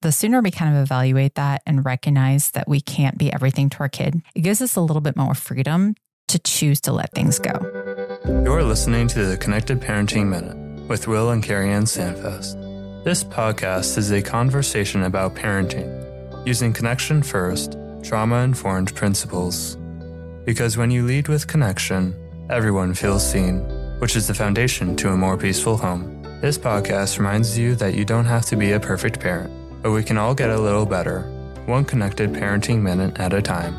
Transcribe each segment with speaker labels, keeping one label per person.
Speaker 1: the sooner we kind of evaluate that and recognize that we can't be everything to our kid, it gives us a little bit more freedom to choose to let things go.
Speaker 2: You're listening to the Connected Parenting Minute with Will and CarrieAnn Standfest. This podcast is a conversation about parenting using connection first, trauma-informed principles. Because when you lead with connection, everyone feels seen, which is the foundation to a more peaceful home. This podcast reminds you that you don't have to be a perfect parent, but we can all get a little better, one connected parenting minute at a time.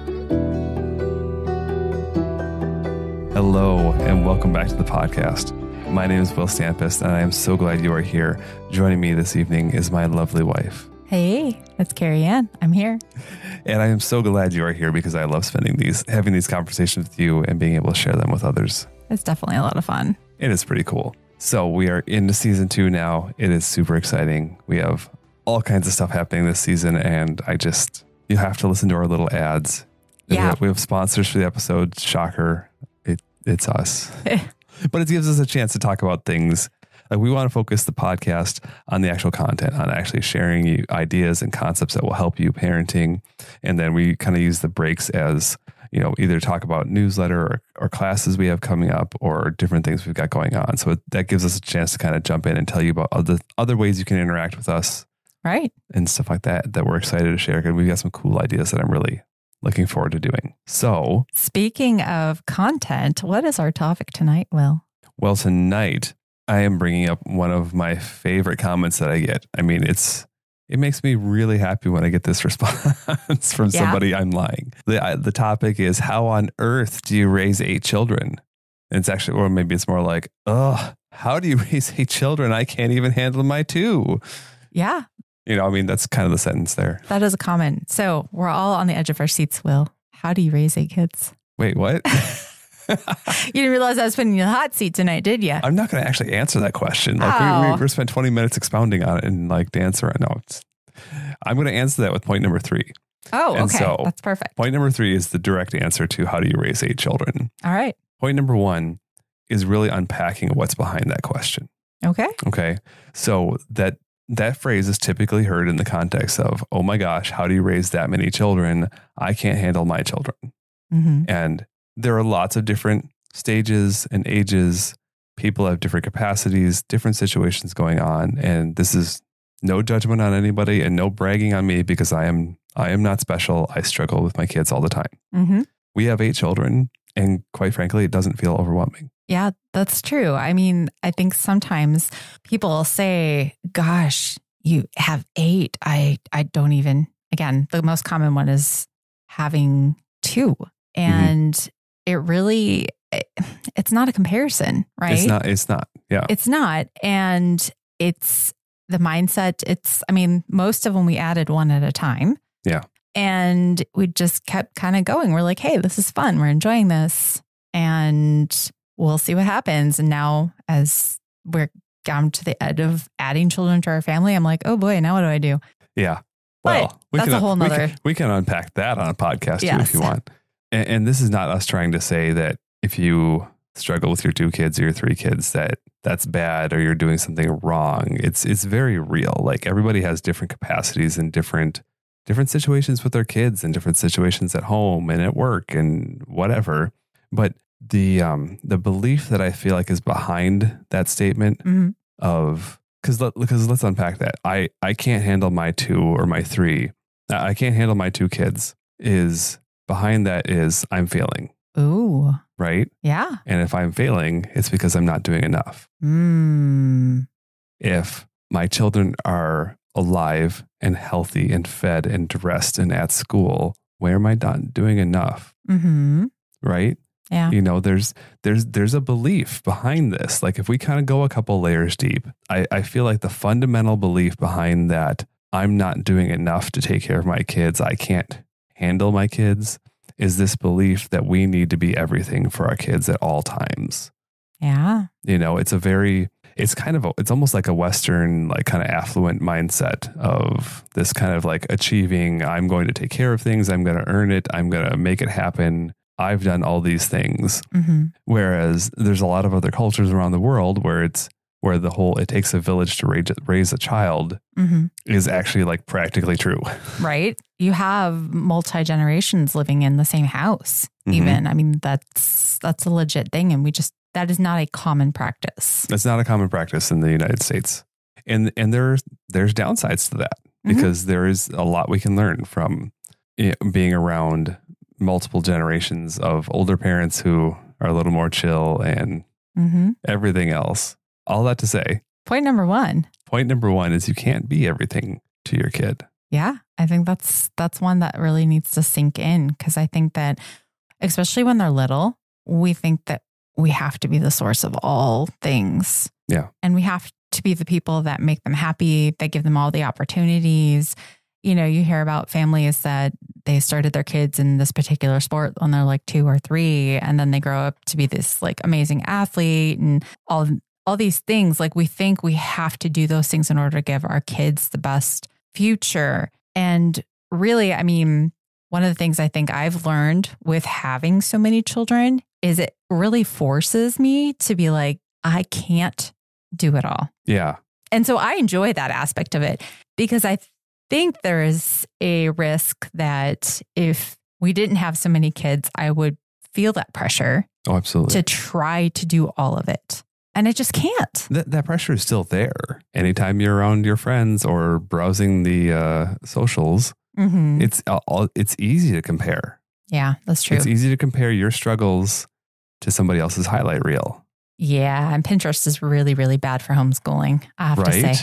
Speaker 3: Hello, and welcome back to the podcast. My name is Will Standfest, and I am so glad you are here. Joining me this evening is my lovely wife.
Speaker 1: Hey, it's CarrieAnn. I'm here.
Speaker 3: And I am so glad you are here because I love having these conversations with you and being able to share them with others.
Speaker 1: It's definitely a lot of fun.
Speaker 3: It is pretty cool. So we are into season 2 now. It is super exciting. We have all kinds of stuff happening this season, and you have to listen to our little ads.
Speaker 1: Yeah.
Speaker 3: We have sponsors for the episode. Shocker. It's us. But it gives us a chance to talk about things. Like, we want to focus the podcast on the actual content, on actually sharing you ideas and concepts that will help you parenting. And then we kind of use the breaks as, either talk about newsletter or classes we have coming up or different things we've got going on. So that gives us a chance to kind of jump in and tell you about other ways you can interact with us.
Speaker 1: Right. And
Speaker 3: stuff like that we're excited to share. Because we've got some cool ideas that I'm really looking forward to doing. So, speaking
Speaker 1: of content, what is our topic tonight, Will?
Speaker 3: Well, tonight I am bringing up one of my favorite comments that I get. I mean, it makes me really happy when I get this response from somebody. I'm lying. The topic is, how on earth do you raise 8 children? And it's actually, or maybe it's more like, how do you raise 8 children? I can't even handle my 2.
Speaker 1: Yeah.
Speaker 3: That's kind of the sentence there.
Speaker 1: That is a comment. So we're all on the edge of our seats, Will. How do you raise 8 kids?
Speaker 3: Wait, what?
Speaker 1: You didn't realize I was putting you in the hot seat tonight, did you?
Speaker 3: I'm not going to actually answer that question. Like, we spent 20 minutes expounding on it and dance around. No, I'm going to answer that with point number 3.
Speaker 1: Oh,
Speaker 3: and
Speaker 1: okay.
Speaker 3: So
Speaker 1: that's perfect.
Speaker 3: Point number 3 is the direct answer to how do you raise 8 children.
Speaker 1: All right.
Speaker 3: Point number 1 is really unpacking what's behind that question. Okay. So that phrase is typically heard in the context of, oh my gosh, how do you raise that many children? I can't handle my children.
Speaker 1: Mm-hmm.
Speaker 3: And there are lots of different stages and ages. People have different capacities, different situations going on. And this is no judgment on anybody and no bragging on me, because I am not special. I struggle with my kids all the time.
Speaker 1: Mm-hmm.
Speaker 3: We have 8 children, and quite frankly, it doesn't feel overwhelming.
Speaker 1: Yeah, that's true. I mean, I think sometimes people say, gosh, you have 8. I don't even, again, the most common one is having 2. And it really, it's not a comparison, right?
Speaker 3: It's not. Yeah.
Speaker 1: It's not. And it's the mindset. Most of them we added one at a time.
Speaker 3: Yeah.
Speaker 1: And we just kept kind of going. We're like, hey, this is fun. We're enjoying this. And we'll see what happens. And now, as we're down to the edge of adding children to our family, I'm like, oh boy, now what do I do?
Speaker 3: Yeah.
Speaker 1: Well, that's a whole nother.
Speaker 3: We can unpack that on a podcast too, if you want. And this is not us trying to say that if you struggle with your 2 kids or your 3 kids, that's bad or you're doing something wrong. It's very real. Like, everybody has different capacities and different situations with their kids and different situations at home and at work and whatever. But the belief that I feel like is behind that statement of, because let's unpack that. I can't handle my 2 or my 3. I can't handle my 2 kids is behind that is I'm failing.
Speaker 1: Ooh.
Speaker 3: Right?
Speaker 1: Yeah.
Speaker 3: And if I'm failing, it's because I'm not doing enough. If my children are alive and healthy and fed and dressed and at school, where am I not doing enough?
Speaker 1: Mm-hmm.
Speaker 3: Right?
Speaker 1: Yeah.
Speaker 3: There's a belief behind this. Like, if we kind of go a couple layers deep, I feel like the fundamental belief behind that I'm not doing enough to take care of my kids, I can't handle my kids, is this belief that we need to be everything for our kids at all times.
Speaker 1: Yeah.
Speaker 3: It's almost like a Western, like, kind of affluent mindset of this kind of like achieving, I'm going to take care of things. I'm going to earn it. I'm going to make it happen. I've done all these things.
Speaker 1: Mm-hmm.
Speaker 3: Whereas there's a lot of other cultures around the world where it's, where the whole it takes a village to raise a child is actually like practically true.
Speaker 1: Right. You have multi-generations living in the same house even. I mean, that's a legit thing. And that is not a common practice.
Speaker 3: It's not a common practice in the United States. And there's downsides to that because there is a lot we can learn from being around multiple generations of older parents who are a little more chill and everything else. All that to say, point number one is you can't be everything to your kid.
Speaker 1: Yeah, I think that's one that really needs to sink in, because I think that especially when they're little, we think that we have to be the source of all things.
Speaker 3: Yeah.
Speaker 1: And we have to be the people that make them happy, that give them all the opportunities. You know, you hear about families that they started their kids in this particular sport when they're like 2 or 3, and then they grow up to be this like amazing athlete and all these things. Like, we think we have to do those things in order to give our kids the best future. And really, I mean, one of the things I think I've learned with having so many children is it really forces me to be like, I can't do it all.
Speaker 3: Yeah.
Speaker 1: And so I enjoy that aspect of it, because I think there is a risk that if we didn't have so many kids, I would feel that pressure.
Speaker 3: Oh, absolutely.
Speaker 1: To try to do all of it. And I just can't.
Speaker 3: That pressure is still there. Anytime you're around your friends or browsing the socials, it's easy to compare.
Speaker 1: Yeah, that's true.
Speaker 3: It's easy to compare your struggles to somebody else's highlight reel.
Speaker 1: Yeah, and Pinterest is really, really bad for homeschooling, I have to say.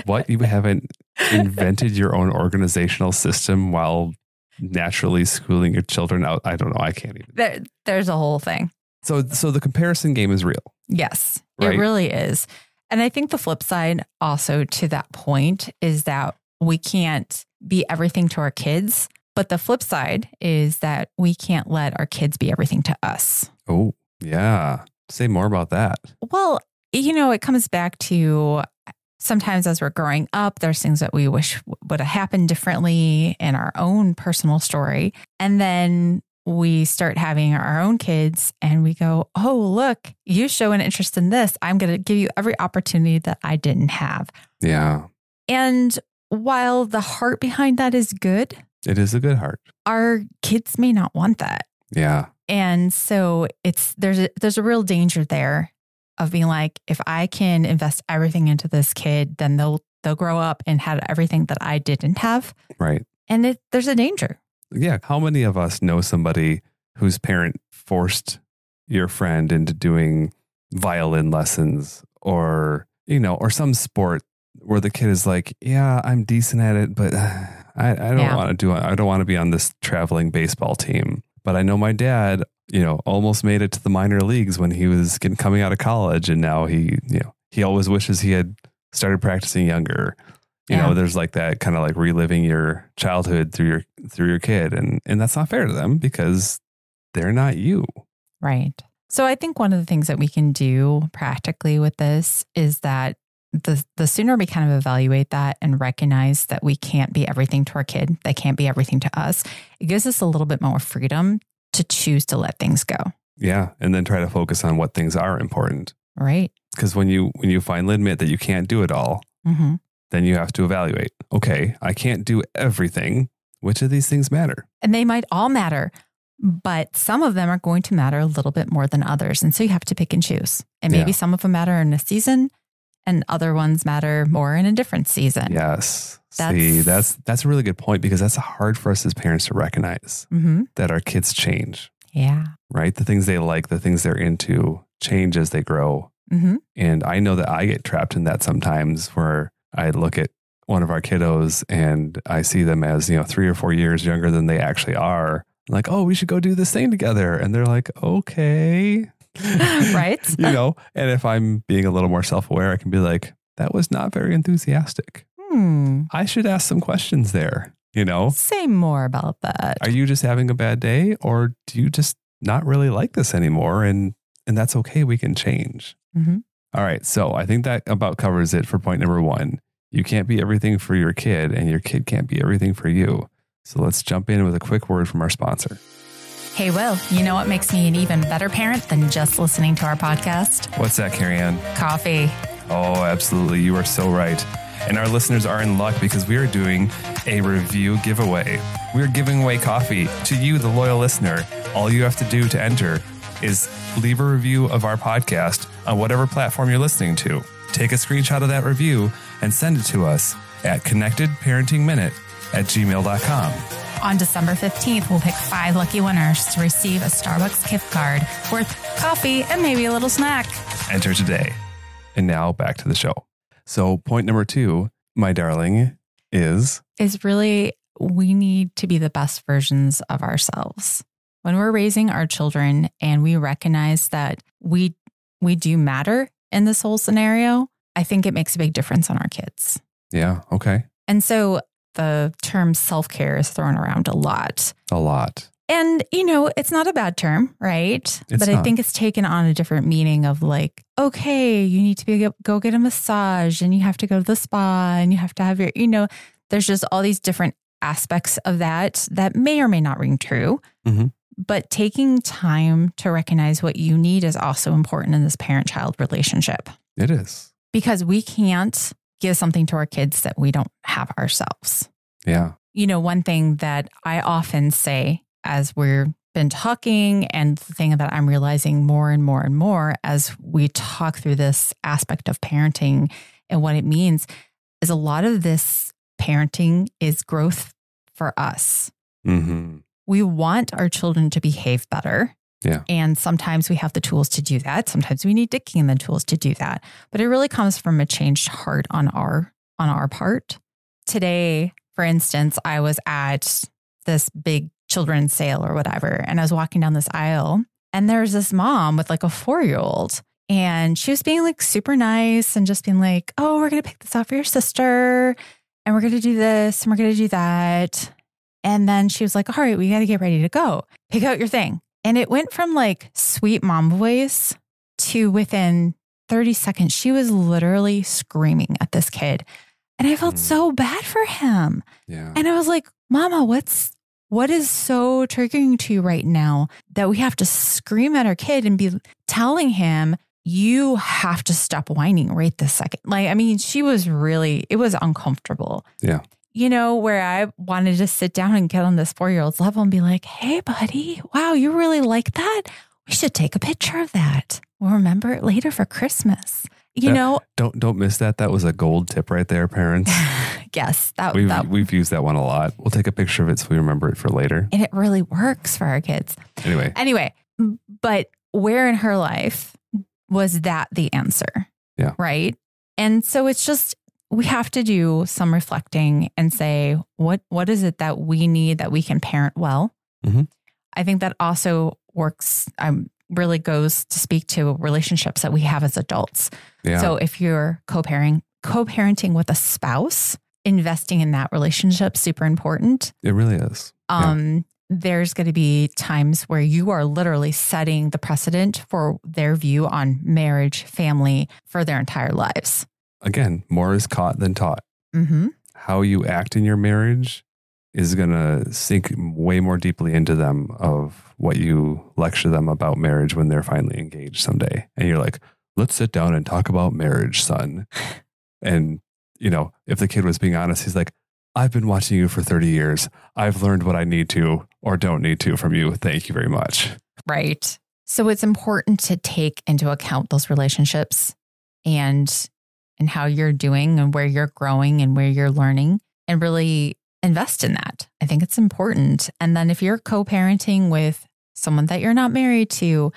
Speaker 3: What? You haven't invented your own organizational system while naturally schooling your children out? I don't know. I can't even.
Speaker 1: There's a whole thing.
Speaker 3: So the comparison game is real.
Speaker 1: Yes,
Speaker 3: right?
Speaker 1: It really is. And I think the flip side also to that point is that we can't be everything to our kids. But the flip side is that we can't let our kids be everything to us.
Speaker 3: Oh, yeah. Say more about that.
Speaker 1: Well, you know, it comes back to sometimes as we're growing up, there's things that we wish would have happened differently in our own personal story. And then we start having our own kids and we go, oh, look, you show an interest in this. I'm going to give you every opportunity that I didn't have. Yeah. And while the heart behind that is good,
Speaker 3: it is a good heart.
Speaker 1: Our kids may not want that.
Speaker 3: Yeah.
Speaker 1: And so there's a real danger there of being like, if I can invest everything into this kid, then they'll grow up and have everything that I didn't have.
Speaker 3: Right.
Speaker 1: And there's a danger.
Speaker 3: Yeah. How many of us know somebody whose parent forced your friend into doing violin lessons or some sport where the kid is like, yeah, I'm decent at it, but I don't want to do it. I don't want to be on this traveling baseball team. But I know my dad, almost made it to the minor leagues when he was coming out of college. And now he always wishes he had started practicing younger. You know, there's like that kind of like reliving your childhood through your kid. And that's not fair to them because they're not you.
Speaker 1: Right. So I think one of the things that we can do practically with this is that the sooner we kind of evaluate that and recognize that we can't be everything to our kid, they can't be everything to us, it gives us a little bit more freedom to choose to let things go.
Speaker 3: Yeah. And then try to focus on what things are important.
Speaker 1: Right.
Speaker 3: Because when you finally admit that you can't do it all, then you have to evaluate, okay, I can't do everything. Which of these things matter? And
Speaker 1: they might all matter, but some of them are going to matter a little bit more than others. And so you have to pick and choose. And maybe some of them matter in a season and other ones matter more in a different season.
Speaker 3: Yes. That's a really good point because that's hard for us as parents to recognize that our kids change.
Speaker 1: Yeah.
Speaker 3: Right? The things they like, the things they're into change as they grow. And I know that I get trapped in that sometimes where I look at one of our kiddos and I see them as, 3 or 4 years younger than they actually are. I'm like, oh, we should go do this thing together. And they're like, okay.
Speaker 1: Right.
Speaker 3: And if I'm being a little more self-aware, I can be like, that was not very enthusiastic. I should ask some questions there, Say
Speaker 1: more about that.
Speaker 3: Are you just having a bad day or do you just not really like this anymore? And that's okay. We can change. All right. So I think that about covers it for point number 1. You can't be everything for your kid and your kid can't be everything for you. So let's jump in with a quick word from our sponsor.
Speaker 1: Hey, Will, you know what makes me an even better parent than just listening to our podcast?
Speaker 3: What's that, CarrieAnn?
Speaker 1: Coffee.
Speaker 3: Oh, absolutely. You are so right. And our listeners are in luck because we are doing a review giveaway. We're giving away coffee to you, the loyal listener. All you have to do to enter is leave a review of our podcast on whatever platform you're listening to. Take a screenshot of that review and send it to us at connectedparentingminute@gmail.com.
Speaker 1: On December 15th, we'll pick 5 lucky winners to receive a Starbucks gift card worth coffee and maybe a little snack.
Speaker 3: Enter today. And now back to the show. So point number 2, my darling, is
Speaker 1: really we need to be the best versions of ourselves. When we're raising our children and we recognize that we do matter in this whole scenario, I think it makes a big difference on our kids.
Speaker 3: Yeah. Okay.
Speaker 1: And so the term self-care is thrown around a lot.
Speaker 3: A lot.
Speaker 1: And, it's not a bad term, right? But I think it's taken on a different meaning of like, okay, you need to go get a massage and you have to go to the spa and you have to have your, there's just all these different aspects of that may or may not ring true.
Speaker 3: Mm-hmm.
Speaker 1: But taking time to recognize what you need is also important in this parent-child relationship.
Speaker 3: It is.
Speaker 1: Because we can't give something to our kids that we don't have ourselves.
Speaker 3: Yeah.
Speaker 1: One thing that I often say as we've been talking, and the thing that I'm realizing more and more and more as we talk through this aspect of parenting and what it means, is a lot of this parenting is growth for us.
Speaker 3: Mm-hmm.
Speaker 1: We want our children to behave better.
Speaker 3: Yeah.
Speaker 1: And sometimes we have the tools to do that. Sometimes we need dicking the tools to do that. But it really comes from a changed heart on our part. Today, for instance, I was at this big children's sale or whatever, and I was walking down this aisle, and there's this mom with like a 4-year-old, and she was being like super nice and just being like, oh, we're going to pick this out for your sister, and we're going to do this, and we're going to do that. And then she was like, all right, we got to get ready to go. Pick out your thing. And it went from like sweet mom voice to within 30 seconds, she was literally screaming at this kid. And I felt so bad for him.
Speaker 3: Yeah.
Speaker 1: And I was like, Mama, what is so triggering to you right now that we have to scream at our kid and be telling him, you have to stop whining right this second. She was it was uncomfortable.
Speaker 3: Yeah.
Speaker 1: Where I wanted to sit down and get on this 4-year-old's level and be like, hey, buddy, wow, you really like that? We should take a picture of that. We'll remember it later for Christmas.
Speaker 3: Don't miss that. That was a gold tip right there, parents.
Speaker 1: Yes.
Speaker 3: We've used that one a lot. We'll take a picture of it so we remember it for later. And
Speaker 1: it really works for our kids. Anyway, but where in her life was that the answer?
Speaker 3: Yeah.
Speaker 1: Right. And so it's just, we have to do some reflecting and say, what is it that we need that we can parent well?
Speaker 3: Mm-hmm.
Speaker 1: I think that also works, really goes to speak to relationships that we have as adults.
Speaker 3: Yeah.
Speaker 1: So if you're co-parenting with a spouse, investing in that relationship, super important.
Speaker 3: It really is.
Speaker 1: There's going to be times where you are literally setting the precedent for their view on marriage, family for their entire lives.
Speaker 3: Again, more is caught than taught.
Speaker 1: Mm-hmm.
Speaker 3: How you act in your marriage is going to sink way more deeply into them of what you lecture them about marriage when they're finally engaged someday. And you're like, let's sit down and talk about marriage, son. And, if the kid was being honest, he's like, I've been watching you for 30 years. I've learned what I need to or don't need to from you. Thank you very much.
Speaker 1: Right. So it's important to take into account those relationships and how you're doing and where you're growing and where you're learning, and really invest in that. I think it's important. And then if you're co-parenting with someone that you're not married to,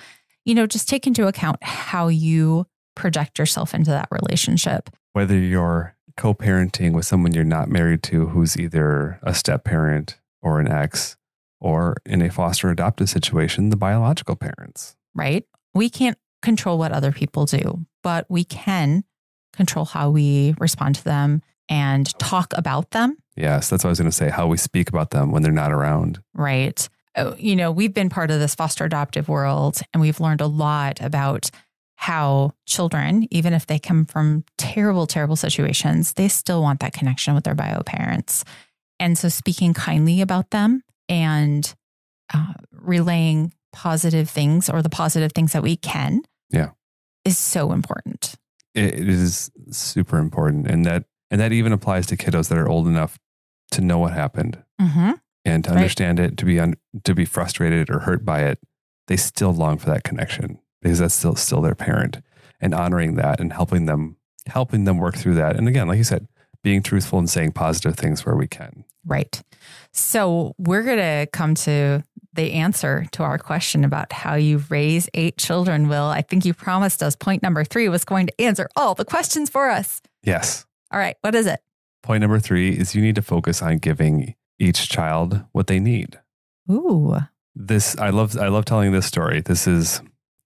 Speaker 1: just take into account how you project yourself into that relationship.
Speaker 3: Whether you're co-parenting with someone you're not married to, who's either a step parent or an ex, or in a foster adoptive situation, the biological parents.
Speaker 1: Right. We can't control what other people do, but we can control how we respond to them and talk about them.
Speaker 3: Yes, that's what I was going to say, how we speak about them when they're not around.
Speaker 1: Right. We've been part of this foster adoptive world, and we've learned a lot about how children, even if they come from terrible, terrible situations, they still want that connection with their bio parents. And so speaking kindly about them and relaying positive things, or the positive things that we can,
Speaker 3: is
Speaker 1: so important.
Speaker 3: It is super important. And that even applies to kiddos that are old enough to know what happened and to understand it, to be frustrated or hurt by it. They still long for that connection because that's still their parent, and honoring that and helping them work through that. And again, like you said, being truthful and saying positive things where we can.
Speaker 1: Right. So we're going to come to the answer to our question about how you raise 8 children, Will. I think you promised us point number 3 was going to answer all the questions for us.
Speaker 3: Yes.
Speaker 1: All right. What is it?
Speaker 3: Point number 3 is you need to focus on giving each child what they need.
Speaker 1: Ooh.
Speaker 3: I love telling this story. This is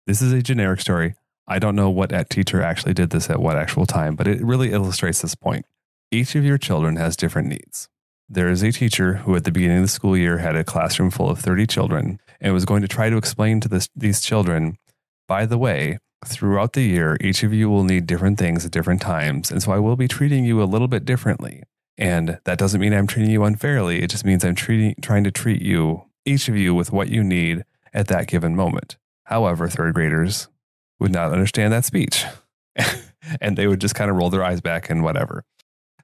Speaker 3: a generic story. I don't know what teacher actually did this at what actual time, but it really illustrates this point. Each of your children has different needs. There is a teacher who at the beginning of the school year had a classroom full of 30 children and was going to try to explain to these children, by the way, throughout the year, each of you will need different things at different times. And so I will be treating you a little bit differently. And that doesn't mean I'm treating you unfairly. It just means I'm trying to treat you, each of you, with what you need at that given moment. However, third graders would not understand that speech and they would just kind of roll their eyes back and whatever.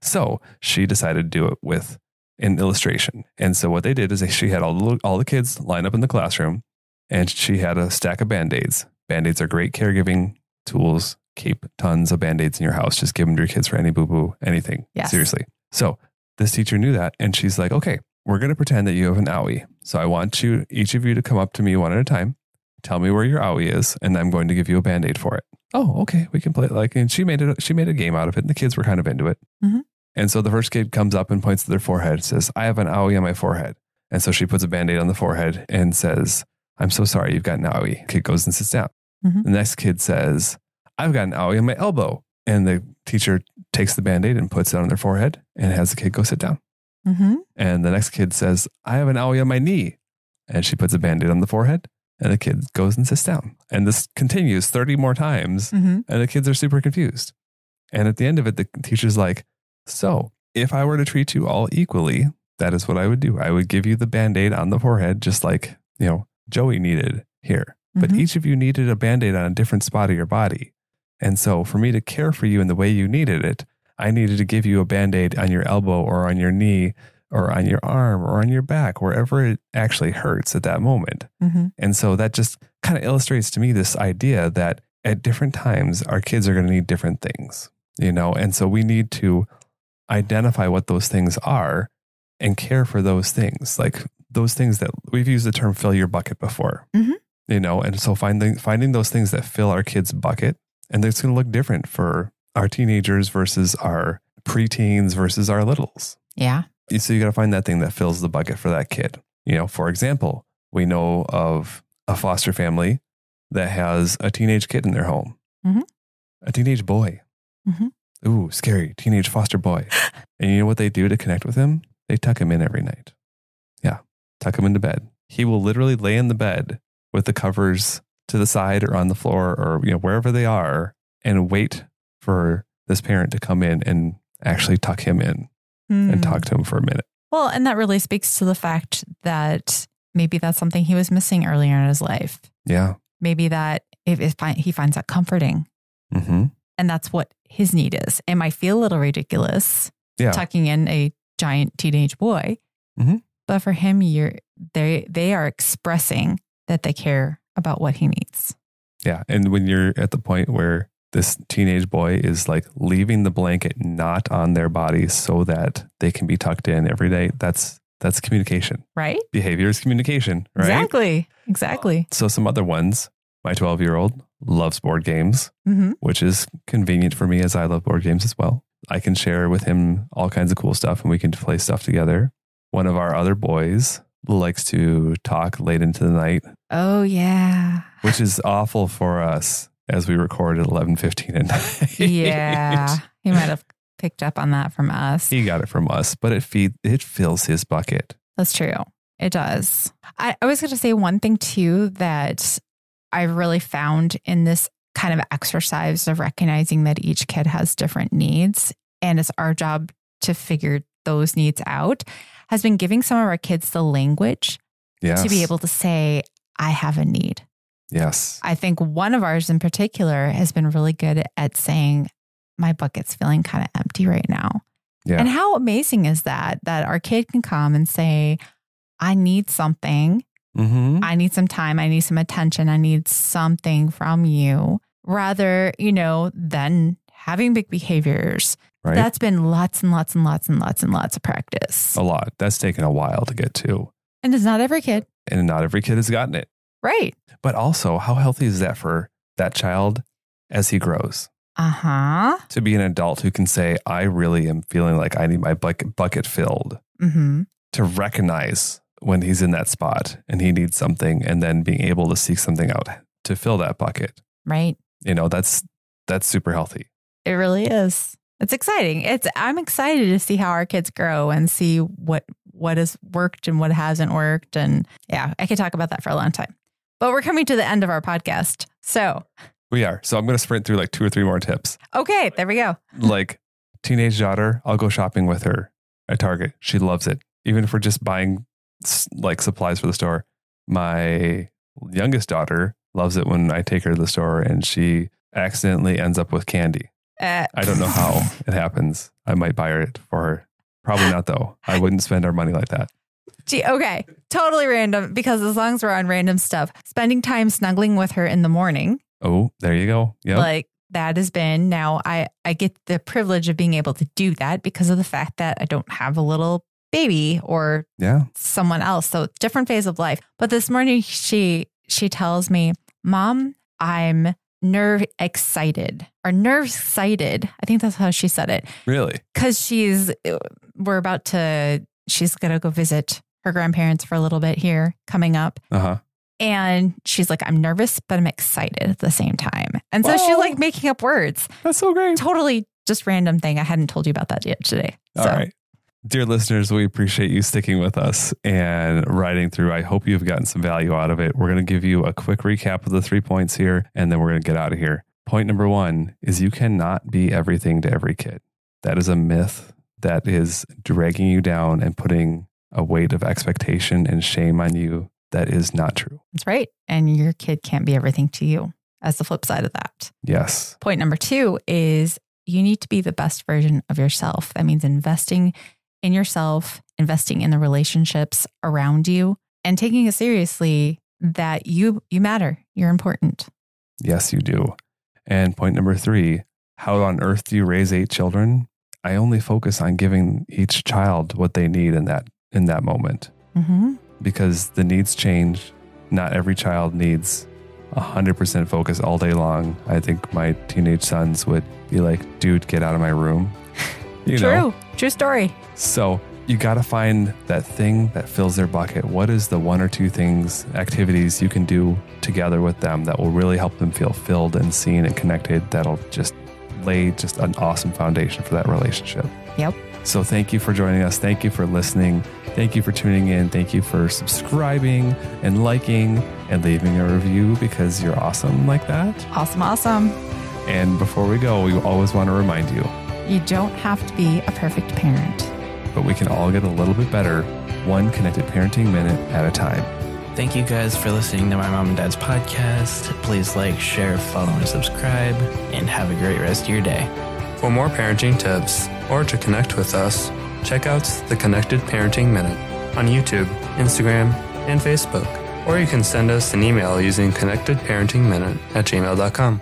Speaker 3: So she decided to do it with an illustration. And so what they did is she had all the kids line up in the classroom, and she had a stack of Band-Aids. Band-Aids are great caregiving tools. Keep tons of Band-Aids in your house. Just give them to your kids for any boo-boo, anything.
Speaker 1: Yes.
Speaker 3: Seriously. So this teacher knew that, and she's like, okay, we're going to pretend that you have an owie. So I want each of you to come up to me one at a time. Tell me where your owie is, and I'm going to give you a Band-Aid for it. Oh, okay. We can play it. And she made a game out of it, and the kids were kind of into it. Mm-hmm. And so the first kid comes up and points to their forehead and says, I have an owie on my forehead. And so she puts a Band-Aid on the forehead and says, I'm so sorry, you've got an owie. Kid goes and sits down. Mm-hmm. The next kid says, I've got an owie on my elbow. And the teacher takes the Band-Aid and puts it on their forehead and has the kid go sit down. Mm-hmm. And the next kid says, I have an owie on my knee. And she puts a Band-Aid on the forehead and the kid goes and sits down. And this continues 30 more times. Mm-hmm. And the kids are super confused. And at the end of it, the teacher's like, so if I were to treat you all equally, that is what I would do. I would give you the Band-Aid on the forehead, just like, Joey needed here. But each of you needed a Band-Aid on a different spot of your body. And so for me to care for you in the way you needed it, I needed to give you a Band-Aid on your elbow or on your knee or on your arm or on your back, wherever it actually hurts at that moment. Mm-hmm. And so that just kind of illustrates to me this idea that at different times, our kids are going to need different things, and so we need to identify what those things are and care for those things, like those things that we've used the term fill your bucket before, and so finding those things that fill our kids' bucket, and it's going to look different for our teenagers versus our preteens versus our littles.
Speaker 1: Yeah.
Speaker 3: So you got to find that thing that fills the bucket for that kid. For example, we know of a foster family that has a teenage kid in their home, a teenage boy. Mm-hmm. Ooh, scary. Teenage foster boy. And you know what they do to connect with him? They tuck him in every night. Yeah. Tuck him into bed. He will literally lay in the bed with the covers to the side or on the floor or, wherever they are, and wait for this parent to come in and actually tuck him in and talk to him for a minute.
Speaker 1: Well, and that really speaks to the fact that maybe that's something he was missing earlier in his life.
Speaker 3: Yeah.
Speaker 1: Maybe that he finds that comforting. Mm-hmm. And that's what his need is. It might feel a little ridiculous, tucking in a giant teenage boy, but for him, they are expressing that they care about what he needs.
Speaker 3: Yeah, and when you're at the point where this teenage boy is like leaving the blanket not on their body so that they can be tucked in every day, that's communication,
Speaker 1: right?
Speaker 3: Behavior is communication, right?
Speaker 1: Exactly.
Speaker 3: So some other ones. My 12-year-old loves board games, which is convenient for me as I love board games as well. I can share with him all kinds of cool stuff and we can play stuff together. One of our other boys likes to talk late into the night.
Speaker 1: Oh, yeah.
Speaker 3: Which is awful for us as we record at 11:15 at night.
Speaker 1: Yeah. He might have picked up on that from us.
Speaker 3: He got it from us, but it fills his bucket.
Speaker 1: That's true. It does. I was going to say one thing too that I've really found in this kind of exercise of recognizing that each kid has different needs and it's our job to figure those needs out, has been giving some of our kids the language to be able to say, I have a need.
Speaker 3: Yes.
Speaker 1: I think one of ours in particular has been really good at saying, my bucket's feeling kind of empty right now.
Speaker 3: Yeah.
Speaker 1: And how amazing is that our kid can come and say, I need something.
Speaker 3: Mm-hmm.
Speaker 1: I need some time. I need some attention. I need something from you rather, than having big behaviors.
Speaker 3: Right.
Speaker 1: That's been lots and lots and lots and lots and lots of practice.
Speaker 3: A lot. That's taken a while to get to.
Speaker 1: And it's not every kid.
Speaker 3: And not every kid has gotten it.
Speaker 1: Right.
Speaker 3: But also, how healthy is that for that child as he grows?
Speaker 1: Uh-huh.
Speaker 3: To be an adult who can say, I really am feeling like I need my bucket filled.
Speaker 1: Mm-hmm.
Speaker 3: To recognize when he's in that spot and he needs something, and then being able to seek something out to fill that bucket.
Speaker 1: Right.
Speaker 3: That's super healthy.
Speaker 1: It really is. It's exciting. I'm excited to see how our kids grow and see what has worked and what hasn't worked. And yeah, I could talk about that for a long time. But we're coming to the end of our podcast. So
Speaker 3: we are. So I'm going to sprint through like 2 or 3 more tips.
Speaker 1: Okay, there we go.
Speaker 3: Like teenage daughter, I'll go shopping with her at Target. She loves it. Even if we're just buying like supplies for the store. My youngest daughter loves it when I take her to the store and she accidentally ends up with candy. I don't know how it happens. I might buy it for her. Probably not though. I wouldn't spend our money like that.
Speaker 1: Gee, okay. Totally random, because as long as we're on random stuff, spending time snuggling with her in the morning.
Speaker 3: Oh, there you go. Yep.
Speaker 1: Like that has been, now I get the privilege of being able to do that because of the fact that I don't have a little baby or someone else. So different phase of life. But this morning she tells me, Mom, I'm nerve-excited. I think that's how she said it.
Speaker 3: Really?
Speaker 1: Because she's going to go visit her grandparents for a little bit here coming up.
Speaker 3: Uh-huh.
Speaker 1: And she's like, I'm nervous, but I'm excited at the same time. And so she's like making up words.
Speaker 3: That's so great.
Speaker 1: Totally just random thing. I hadn't told you about that yet today.
Speaker 3: All right. Dear listeners, we appreciate you sticking with us and riding through. I hope you've gotten some value out of it. We're going to give you a quick recap of the 3 points here, and then we're going to get out of here. Point number 1 is you cannot be everything to every kid. That is a myth that is dragging you down and putting a weight of expectation and shame on you. That is not true.
Speaker 1: That's right. And your kid can't be everything to you, as the flip side of that.
Speaker 3: Yes.
Speaker 1: Point number 2 is you need to be the best version of yourself. That means investing in yourself, investing in the relationships around you, and taking it seriously that you matter. You're important.
Speaker 3: Yes, you do. And point number 3, how on earth do you raise 8 children? I only focus on giving each child what they need in that moment.
Speaker 1: Mm-hmm.
Speaker 3: Because the needs change. Not every child needs 100% focus all day long. I think my teenage sons would be like, dude, get out of my room.
Speaker 1: True story.
Speaker 3: So you got to find that thing that fills their bucket. What is the 1 or 2 activities you can do together with them that will really help them feel filled and seen and connected? That'll just lay an awesome foundation for that relationship.
Speaker 1: Yep.
Speaker 3: So thank you for joining us. Thank you for listening. Thank you for tuning in. Thank you for subscribing and liking and leaving a review, because you're awesome like that.
Speaker 1: Awesome.
Speaker 3: And before we go, we always want to remind you,
Speaker 1: you don't have to be a perfect parent,
Speaker 3: but we can all get a little bit better, one connected parenting minute at a time.
Speaker 4: Thank you guys for listening to my mom and dad's podcast. Please like, share, follow, and subscribe, and have a great rest of your day.
Speaker 2: For more parenting tips or to connect with us, check out the Connected Parenting Minute on YouTube, Instagram, and Facebook. Or you can send us an email using connectedparentingminute@gmail.com.